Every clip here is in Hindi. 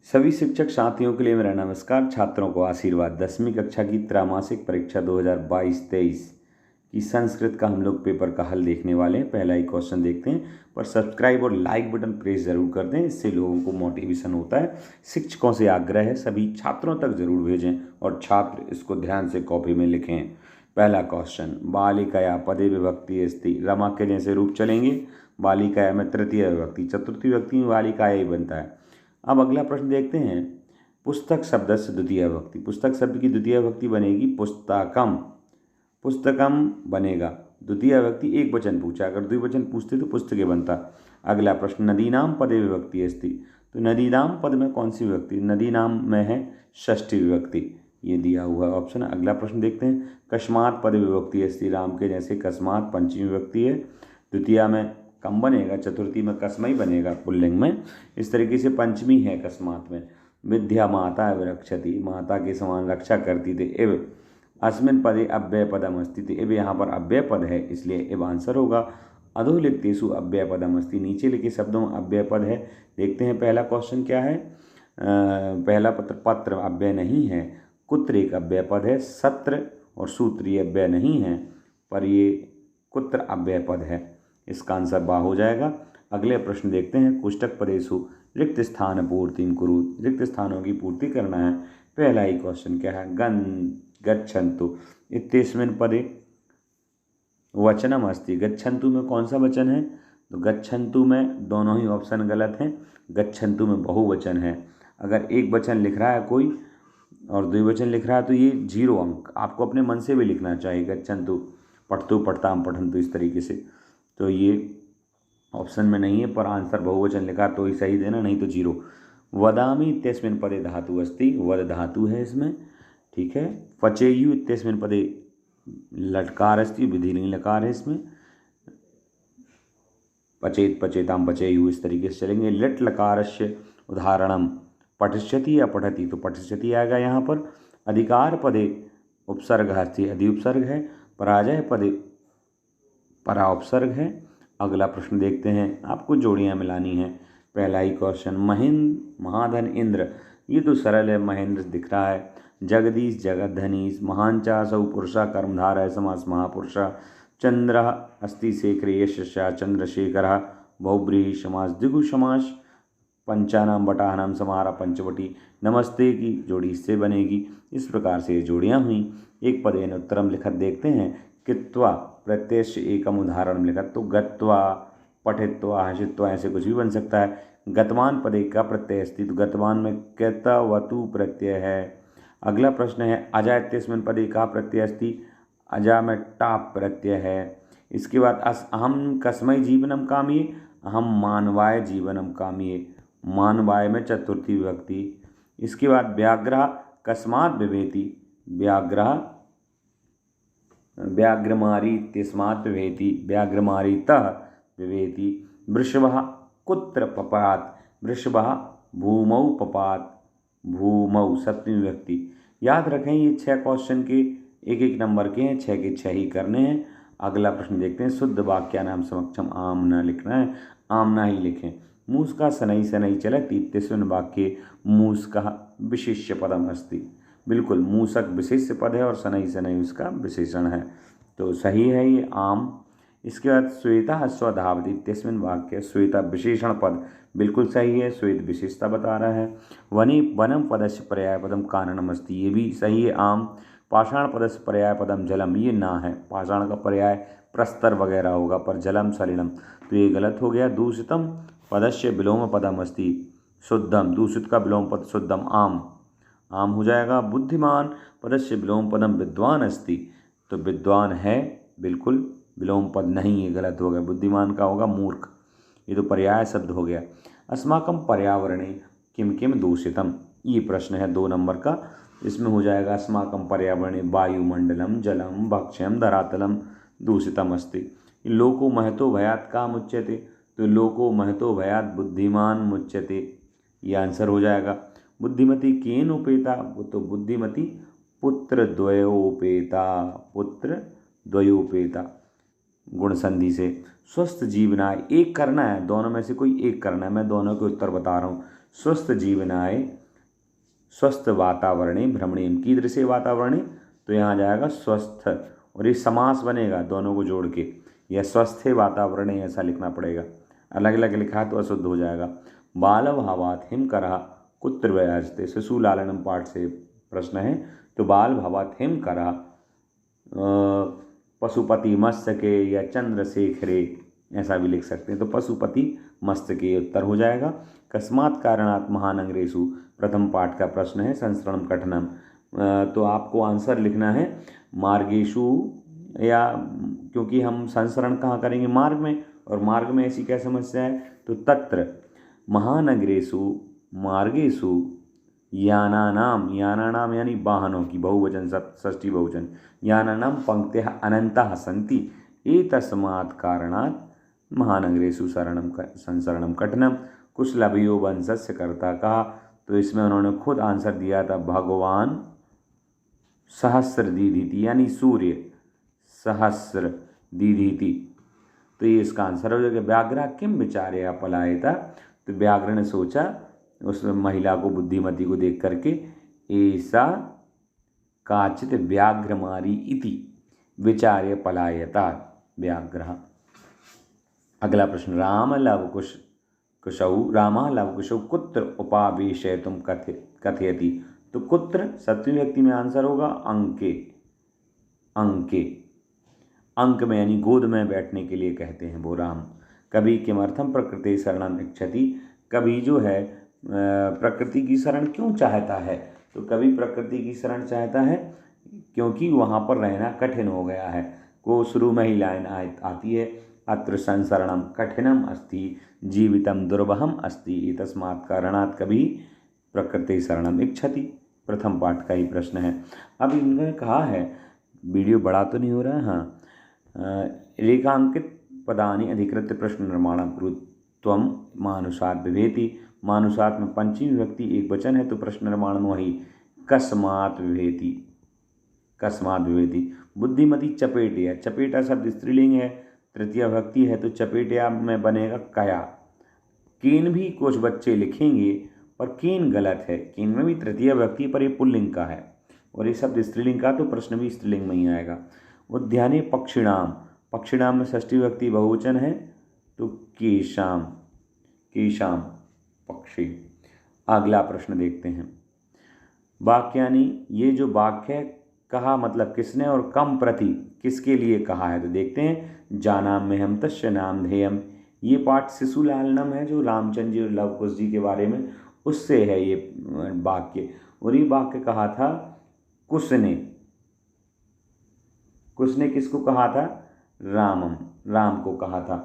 सभी शिक्षक साथियों के लिए मेरा नमस्कार। छात्रों को आशीर्वाद। 10वीं कक्षा की त्रैमासिक परीक्षा 2022-23 की संस्कृत का हम लोग पेपर का हल देखने वाले हैं। पहला ही क्वेश्चन देखते हैं, पर सब्सक्राइब और लाइक बटन प्रेस ज़रूर कर दें, इससे लोगों को मोटिवेशन होता है। शिक्षकों से आग्रह है सभी छात्रों तक ज़रूर भेजें और छात्र इसको ध्यान से कॉपी में लिखें। पहला क्वेश्चन, बालिकाया पदे विभक्ति अस्ति। रमा के जैसे रूप चलेंगे। बालिकाया में तृतीय विभक्ति, चतुर्थी विभक्ति में बालिकाया ही बनता है। अब अगला प्रश्न देखते हैं, पुस्तक शब्द से द्वितीय विभक्ति। पुस्तक शब्द की द्वितीय विभक्ति बनेगी पुस्तकम। पुस्तकम बनेगा। द्वितीय विभक्ति एक वचन पूछा, अगर द्विवचन पूछते तो पुस्तके बनता। अगला प्रश्न, नदीनाम पदे विभक्ति अस्ति। तो नदीनाम पद में कौन सी विभक्ति? नदीनाम में है षष्ठी विभक्ति, ये दिया हुआ ऑप्शन। अगला प्रश्न देखते हैं, कस्मात पदे विभक्ति अस्ति। राम के जैसे कस्मात पंचमी विभक्ति है, द्वितीया में कम बनेगा, चतुर्थी में कस्मई बनेगा पुल्लिंग में। इस तरीके से पंचमी है कस्मात में। विद्या माता विरक्षति, माता के समान रक्षा करती थी। इव अस्मिन पदे अव्यय पदम अस्ति। इव यहाँ पर अव्यय पद है, इसलिए इव आंसर होगा। अधोलिखितेषु अव्यय पदम अस्ति, नीचे लिखे शब्दों में अव्यय पद है। देखते हैं पहला क्वेश्चन क्या है। पहला पत्र अव्यय नहीं है। कुत्र एक अव्यय पद है। सत्र और सूत्र ये अव्यय नहीं है, पर ये कुत्र अव्यय पद है। इसका आंसर बा हो जाएगा। अगले प्रश्न देखते हैं, कुष्टक पदेषु रिक्त स्थान पूर्तिम कुरु। रिक्त स्थानों की पूर्ति करना है। पहला ही क्वेश्चन क्या है, गच्छन्तु इत्यस्मिन् पदे वचनम अस्ति। गच्छन्तु में कौन सा वचन है? तो गच्छन्तु में दोनों ही ऑप्शन गलत हैं। गच्छन्तु में बहुवचन है। अगर एक वचन लिख रहा है कोई और द्विवचन लिख रहा है तो ये 0 अंक। आपको अपने मन से भी लिखना चाहिए, गच्छन्तु पठतु पठताम पठन्तु, इस तरीके से। तो ये ऑप्शन में नहीं है, पर आंसर बहुवचन लिखा तो ही सही देना, नहीं तो 0। वदामि इत्यस्मिन् पदे धातु अस्ति। वद धातु है इसमें, ठीक है। पचेयु इत्यस्मिन् पदे लटकार अस्ति। विधिलिंग लकार है इसमें। पचेत पचेताम पचेयु, इस तरीके से चलेंगे। लट लकारस्य उदाहरणम पठिष्यति या पठति, तो पठिष्यति आएगा यहाँ पर। अधिकार पदे उपसर्ग अस्ति, अधि उपसर्ग है। पराजय पदे परा उपसर्ग है। अगला प्रश्न देखते हैं, आपको जोड़ियां मिलानी है। पहला ही क्वेश्चन, महेंद्र महाधन इंद्र, ये तो सरल है, महेंद्र दिख रहा है। जगदीश जगत धनीश। महान चासौ पुरुषा कर्मधार है समास महापुरुषा। चंद्र अस्ति शेखरे यशस्या चंद्रशेखर। बहुब्रीहि समास द्विगु समास। पंचानाम बटानाम समाहारा पंचवटी। नमस्ते की जोड़ी इससे बनेगी। इस प्रकार से ये जोड़ियाँ हुई। एक पदेन उत्तरम लिखत देखते हैं, कृत्वा प्रत्यय एकम उदाहरण लिखा। तो गत्वा, पठित्वा, हसित्वा, ऐसे कुछ भी बन सकता है। गतवान पदे का प्रत्यय अस्ति, तो गतवान में कृतवतु प्रत्यय है। अगला प्रश्न है, अजा इत्यस्मिन् पदे का प्रत्यय अस्ति। अजा में टाप प्रत्यय है। इसके बाद अहम कस्मै जीवनम कामिये। अहम मानवाय जीवनम कामिये। मानवाय में चतुर्थी विभक्ति। इसके बाद व्याघ्रः कस्मात् बिभेति। व्याघ्रः व्याघ्रमारी इत्यस्मात् बिभेति। व्याघ्रमारीतः बिभेति। वृषभः कुत्र पपात। वृषभः भूमौ पपात। भूमौ सप्तमी विभक्ति। याद रखें, ये 6 क्वेश्चन के एक नंबर के हैं, 6 के 6 ही करने हैं। अगला प्रश्न देखते हैं, शुद्ध वाक्यानाम समक्षम आमना लिखना है, आमना ही लिखें। मूस का शनै शनै चलति इत्यस्मिन् वाक्ये मूस का विशेष्य पदम अस्ति। बिल्कुल, मूसक विशेष्य पद है और शनै शनै उसका विशेषण है, तो सही है ये आम। इसके बाद श्वेता स्वधावति इत्यस्मिन् वाक्ये श्वेता विशेषण पद, बिल्कुल सही है, श्वेत विशेषता बता रहा है। वनी वनम पदस्य पर्याय पदम काननम अस्ति, ये भी सही है आम। पाषाण पदस्य पर्याय पदम जलम, ये ना है। पाषाण का पर्याय प्रस्तर वगैरह होगा, पर जलम सलिलम, तो ये गलत हो गया। दूषितम पदस्य विलोम पदम अस्ति शुद्धम। दूषित का विलोम पद शुद्धम, आम आम हो जाएगा। बुद्धिमान पदस्य विलोम पदम विद्वान अस्ति, तो विद्वान है, बिल्कुल विलोम पद नहीं, ये गलत हो गया। बुद्धिमान का होगा मूर्ख, ये तो पर्याय शब्द हो गया। अस्माकं पर्यावरणे किम किम दूषितम, ये प्रश्न है 2 नंबर का। इसमें हो जाएगा अस्माकं पर्यावरणे वायुमंडलम जलम भक्ष्यम धरातलम दूषितम अस्ति। लोको महतो भयात का मुच्यते, तो लोको महतो भयात बुद्धिमान मुच्यते, ये आंसर हो जाएगा। बुद्धिमती केन उपेता, तो बुद्धिमती पुत्र द्वयोपेता। पुत्र द्वयोपेता गुण संधि से। स्वस्थ जीवनाय, एक करना है, दोनों में से कोई एक करना है। मैं दोनों के उत्तर बता रहा हूँ। स्वस्थ जीवनाय स्वस्थ वातावरणे भ्रमणीम कीदृशे वातावरणे, तो यहाँ जाएगा स्वस्थ, और ये समास बनेगा दोनों को जोड़ के, या स्वस्थ वातावरणे ऐसा लिखना पड़ेगा, अलग अलग लिखा तो अशुद्ध हो जाएगा। बाल भावात हिमकरः कुत्र विराजते, शिशु लालनम पाठ से प्रश्न है, तो बाल भावात हिमकरः पशुपति मस्तके या चंद्रशेखरे ऐसा भी लिख सकते हैं, तो पशुपति मस्तके उत्तर हो जाएगा। कस्मात् कारणात् महानगरेषु प्रथम पाठ का प्रश्न है, संस्करणम कठिनम, तो आपको आंसर लिखना है मार्गेषु, या क्योंकि हम संस्करण कहाँ करेंगे, मार्ग में, और मार्ग में ऐसी क्या समस्या है, तो तत्र महानगरेषु मार्गेषु यानानाम, यानानाम यानी वाहनों की बहुवचन षष्ठी बहुवचन, यानानाम पंक्तयः अनंताः सन्ति एतस्मात् कारणात् महानगरेषु संसरणम कठिनम। कुशलभयो वंशस्य कर्ता कहा, तो इसमें उन्होंने खुद आंसर दिया था भगवान सहस्र दीधीति, यानी सूर्य सहस्र दीधीति, तो ये इसका आंसर हो जाएगा। व्याघ्रा किम विचार्य पलायता, तो व्याघ्र ने सोचा उस महिला को, बुद्धिमती को देख करके, ऐसा काचित व्याघ्रमारी इति विचार्य पलायता व्याघ्र। अगला प्रश्न, राम लव कुशौ कुत्र उपावेशयितुं कथयति, तो कुत्र सप्तमी व्यक्ति में आंसर होगा अंके, अंके अंक में यानी गोद में बैठने के लिए कहते हैं वो राम। कभी किमर्थम प्रकृति शरणम इच्छति, कभी जो है प्रकृति की शरण क्यों चाहता है, तो कभी प्रकृति की शरण चाहता है क्योंकि वहाँ पर रहना कठिन हो गया है। को शुरू में ही लाइन आती है, अत्र संसरणम कठिनम अस्ति जीवितम दुर्वहम अस्ति एतस्मात् कारणात् कभी प्रकृति शरणम इच्छति, प्रथम पाठ का ही प्रश्न है। अब इन्होंने कहा है, वीडियो बड़ा तो नहीं हो रहा है, हाँ, रेखांकित पदानि अधिकृत्य प्रश्न निर्माणम कुरु त्वं मानुषात् विभेति, मानुषात् में पंचमी व्यक्ति एक वचन है, तो प्रश्न निर्माण में वही कस्मात् विभेति, कस्मात् विभेति। बुद्धिमती चपेटिया, चपेटा शब्द स्त्रीलिंग है, तृतीय व्यक्ति है, तो चपेटिया में बनेगा कया। केन भी कुछ बच्चे लिखेंगे पर केन गलत है, केन में भी तृतीय व्यक्ति पर ये पुल्लिंग का है, और ये शब्द स्त्रीलिंग का, तो प्रश्न भी स्त्रीलिंग में ही आएगा। उद्याने पक्षिणाम, पक्षिणाम में षष्ठी व्यक्ति बहुवचन है, तो केशाम, केशाम पक्षी। अगला प्रश्न देखते हैं, वाक्यानि, ये जो वाक्य कहा मतलब किसने और कम प्रति किसके लिए कहा है, तो देखते हैं। जानाम में हम तस्य नाम ध्येयम, ये पाठ शिशुलालनम है जो रामचंद्र जी और लव कुश जी के बारे में, उससे है ये वाक्य, और ये वाक्य कहा था कुश ने, कुश ने किसको कहा था, रामम, राम को कहा था।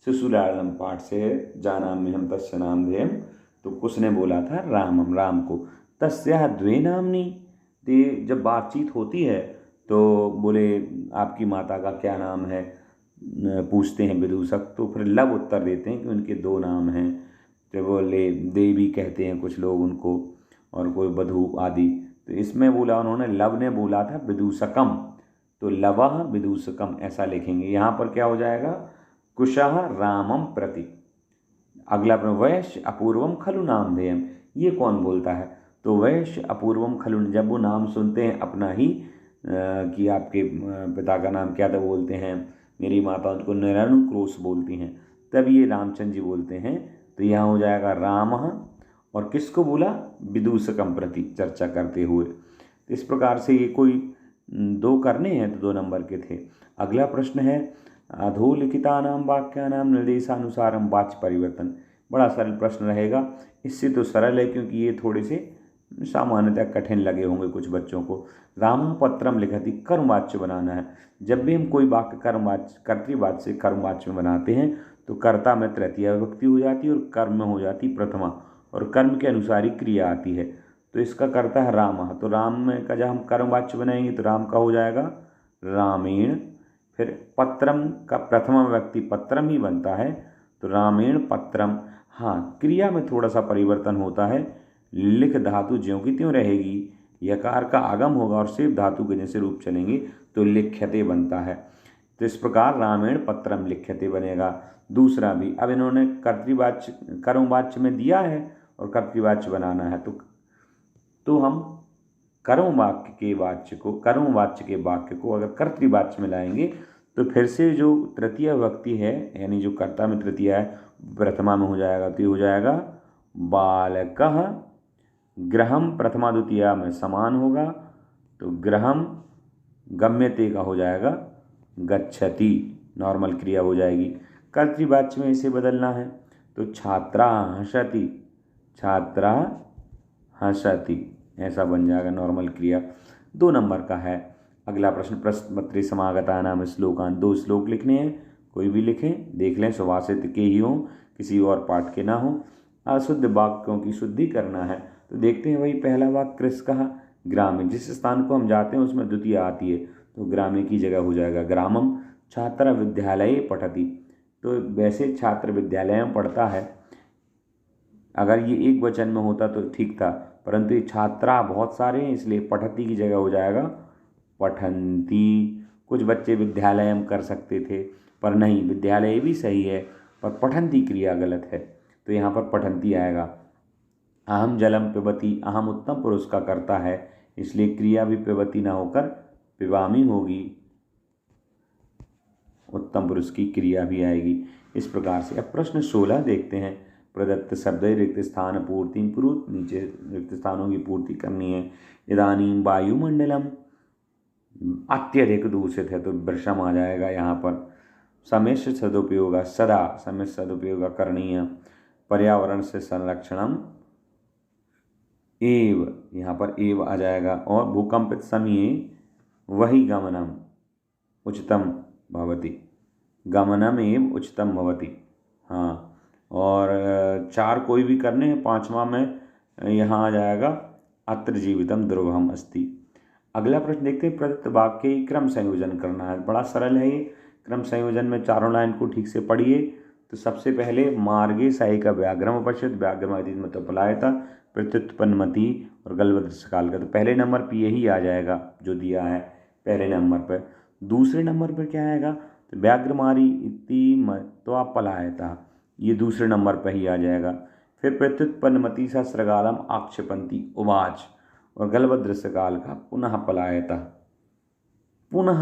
शिशुलालनम पाठ से है, जानाम में हम तस्य नाम ध्येयम, तो कुश ने बोला था रामम, राम को। तस्या द्वे नामनी, ते जब बातचीत होती है तो बोले आपकी माता का क्या नाम है, पूछते हैं विदूषक, तो फिर लव उत्तर देते हैं कि उनके दो नाम हैं, तो बोले देवी कहते हैं कुछ लोग उनको, और कोई बधू आदि, तो इसमें बोला उन्होंने, लव ने बोला था विदूषकम, तो लवः विदूषकम ऐसा लिखेंगे। यहाँ पर क्या हो जाएगा, कुशः रामम प्रति। अगला प्रश्न, वैश्य अपूर्वम खलु नाम ध्येयम, ये कौन बोलता है, तो वैश्य अपूर्वम खलु, जब वो नाम सुनते हैं अपना ही कि आपके पिता का नाम क्या था, बोलते हैं मेरी माता उनको निरनुक्रोश बोलती हैं, तब ये रामचंद्र जी बोलते हैं, तो यहाँ हो जाएगा रामः, और किसको बोला, विदूषकम प्रति चर्चा करते हुए। तो इस प्रकार से ये कोई दो करने हैं तो 2 नंबर के थे। अगला प्रश्न है, अधोलिखितानां वाक्यानां निर्देशानुसारम वाच्य परिवर्तन, बड़ा सरल प्रश्न रहेगा, इससे तो सरल है क्योंकि ये थोड़े से सामान्यतः कठिन लगे होंगे कुछ बच्चों को। रामः पत्रम लिखति, कर्मवाच्य बनाना है। जब भी हम कोई वाक्य कर्मवाच्य कर्तृवाच्य से कर्मवाच्य में बनाते हैं तो कर्ता में तृतीय विभक्ति हो जाती है और कर्म में हो जाती प्रथमा, और कर्म के अनुसार ही क्रिया आती है, तो इसका कर्ता है रामः, तो राम में का जब हम कर्मवाच्य बनाएंगे तो राम का हो जाएगा रामेण। फिर पत्रम का प्रथमा व्यक्ति पत्रम ही बनता है, तो रामेण पत्रम। हाँ, क्रिया में थोड़ा सा परिवर्तन होता है, लिख धातु ज्यों की त्यों रहेगी, यकार का आगम होगा और सेव धातु के जैसे रूप चलेंगे तो लिख्यते बनता है, तो इस प्रकार रामेण पत्रम लिख्यते बनेगा। दूसरा भी, अब इन्होंने कर्तृवाच्य कर्मवाच्य में दिया है और कर्तृवाच्य बनाना है। तो हम कर्म वाच्य के वाक्य को अगर कर्तृवाच्य में लाएंगे तो फिर से जो तृतीय विभक्ति है यानी जो कर्ता में तृतीय है प्रथमा में हो जाएगा, तो ये हो जाएगा बालकः। गृहम प्रथमा द्वितीया में समान होगा, तो गृहम गम्यते का हो जाएगा गच्छति, नॉर्मल क्रिया हो जाएगी। कर्तृवाच्य में इसे बदलना है तो छात्रा हंसति ऐसा बन जाएगा नॉर्मल क्रिया। 2 नंबर का है अगला प्रश्न, प्रश्नपत्रे समागता नाम श्लोकान। 2 श्लोक लिखने हैं, कोई भी लिखें, देख लें सुभाषित के ही हों, किसी और पाठ के ना हो। अशुद्ध वाक्यों की शुद्धि करना है, तो देखते हैं वही पहला वाक्य कृषकः ग्रामे, जिस स्थान को हम जाते हैं उसमें द्वितीय आती है, तो ग्रामे की जगह हो जाएगा ग्रामम। छात्र विद्यालये पठति, तो वैसे छात्र विद्यालय में पढ़ता है, अगर ये एक वचन में होता तो ठीक था, परंतु ये छात्रा बहुत सारे हैं इसलिए पठति की जगह हो जाएगा पठन्ति। कुछ बच्चे विद्यालय में कर सकते थे पर नहीं, विद्यालय भी सही है पर पठन्ति क्रिया गलत है, तो यहाँ पर पठन्ति आएगा। अहम जलम पिबती, अहम उत्तम पुरुष का करता है इसलिए क्रिया भी पिबती ना होकर पिबामी होगी, उत्तम पुरुष की क्रिया भी आएगी। इस प्रकार से अब प्रश्न 16 देखते हैं। प्रदत्त शब्द रिक्त स्थान पूर्ति पूर्व, नीचे रिक्त स्थानों की पूर्ति करनी है। इदानीं वायुमंडलम अत्यधिक दूषित है, तो वृषम आ जाएगा यहाँ पर। समेष्य सदुपयोग, सदा समेष्य सदुपयोग करणीय। पर्यावरण से संरक्षणम एव, यहाँ पर एव आ जाएगा। और भूकंपित समये वही गमनम उचितम भवति, गमनम एव उचितम भवति। हाँ, और 4 कोई भी करने हैं, 5वां में यहाँ आ जाएगा अत्र जीवितम दुर्गम अस्ति। अगला प्रश्न देखते हैं। प्रदत्त वाक्य की क्रम संयोजन करना है, बड़ा सरल है ये। क्रम संयोजन में चारों लाइन को ठीक से पढ़िए। तो सबसे पहले मार्गे सायिका व्याघ्रम उपस्थित, व्याघ्रम अतीत में तो पलायता, प्रत्युत्पन्नमति और गलवदृश्य काल का, तो पहले नंबर पर यही आ जाएगा जो दिया है पहले नंबर पर। दूसरे नंबर पर क्या आएगा, तो व्याघ्रमारी इति मत्वा पलायता, ये दूसरे नंबर पर ही आ जाएगा। फिर प्रत्युत्पन्नमति सा सृगालम आक्षेपन्ति उवाच, और गलवदृश्य काल का पुनः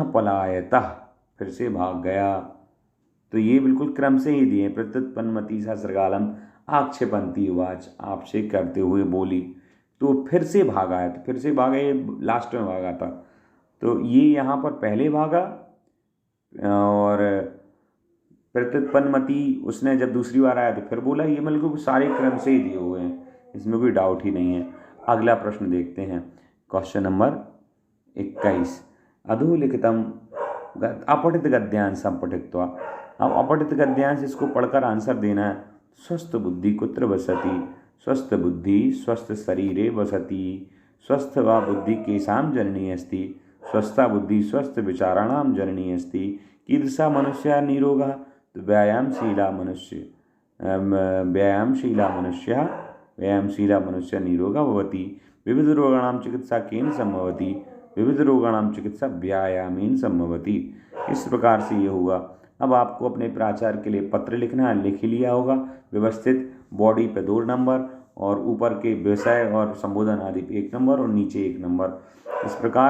पलायता फिर से भाग गया। तो ये बिल्कुल क्रम से ही दिए। प्रत्युत्पन्नमति सा सृगालम आक्षेपन्ति उवाच, आपसे करते हुए बोली, तो फिर से भागा है, तो फिर से भागा, ये लास्ट में भागा था, तो ये यहाँ पर पहले भागा। और प्रत्युत्पन्नमति उसने जब दूसरी बार आया तो फिर बोला, ये बिल्कुल सारे क्रम से ही दिए हुए हैं, इसमें कोई डाउट ही नहीं है। अगला प्रश्न देखते हैं, क्वेश्चन नंबर 21। अधोलिखितम अपठित गद्यांशम पठित्वा, अब अपठित गद्यांश इसको पढ़कर आंसर देना है। स्वस्थ बुद्धि कुत्र वसति, स्वस्थ बुद्धि स्वस्थ शरीरे वसति, स्वस्थ वा बुद्धि केषां जननी अस्ति, स्वस्था बुद्धि स्वस्थ विचाराणां जननी अस्ति। कीदृशा मनुष्य निरोगः, तो व्यायामशीला मनुष्य निरोगः भवति। विविध रोगाणां चिकित्सा केन संभवति, विविध रोगाणां चिकित्सा व्यायामेन संभवति। इस प्रकार से ये हुआ। अब आपको अपने प्राचार्य के लिए पत्र लिखना है, लिख ही लिया होगा व्यवस्थित। बॉडी पे 2 नंबर और ऊपर के विषय और संबोधन आदि पे 1 नंबर और नीचे 1 नंबर। इस प्रकार